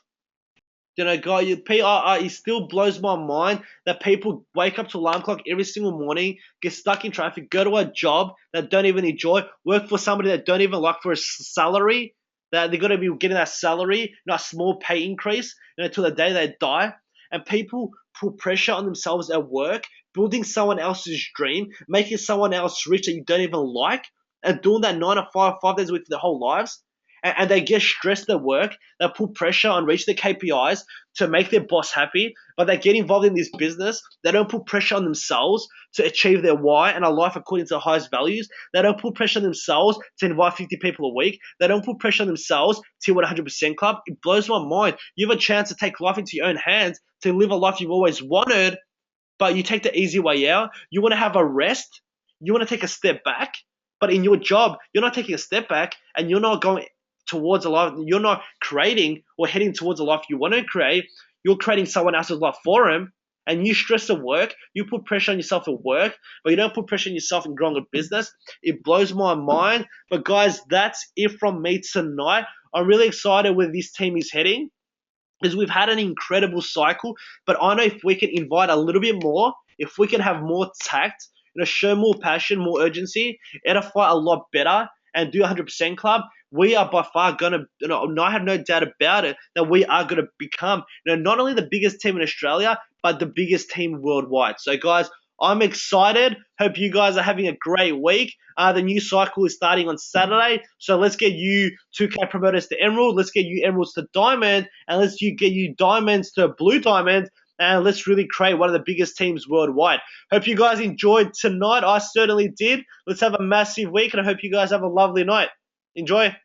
S1: It still blows my mind that people wake up to alarm clock every single morning, get stuck in traffic, go to a job that don't even enjoy, work for somebody that don't even like for a salary, that they're going to be getting that salary, a small pay increase, until the day they die. And people put pressure on themselves at work, building someone else's dream, making someone else rich that you don't even like, and doing that 9 to 5, 5 days a week for their whole lives. And they get stressed at work. They put pressure on reaching their KPIs to make their boss happy, but they get involved in this business. They don't put pressure on themselves to achieve their why and a life according to the highest values. They don't put pressure on themselves to invite 50 people a week. They don't put pressure on themselves to win 100% club. It blows my mind. You have a chance to take life into your own hands, to live a life you've always wanted, but you take the easy way out. You want to have a rest. You want to take a step back, but in your job, you're not taking a step back and you're not going towards a life. You're not creating or heading towards a life you want to create. You're creating someone else's life for him, and you stress at work. You put pressure on yourself at work, but you don't put pressure on yourself in growing a business. It blows my mind. But guys, that's it from me tonight. I'm really excited where this team is heading, because we've had an incredible cycle. But I know if we can invite a little bit more, if we can have more tact, show more passion, more urgency, edify a lot better, and do 100% club, we are by far going to, I have no doubt about it, that we are going to become not only the biggest team in Australia, but the biggest team worldwide. So guys, I'm excited. Hope you guys are having a great week. The new cycle is starting on Saturday. So let's get you 2K promoters to Emerald. Let's get you Emeralds to Diamond. And let's get you Diamonds to Blue Diamond. And let's really create one of the biggest teams worldwide. Hope you guys enjoyed tonight. I certainly did. Let's have a massive week. And I hope you guys have a lovely night. Enjoy.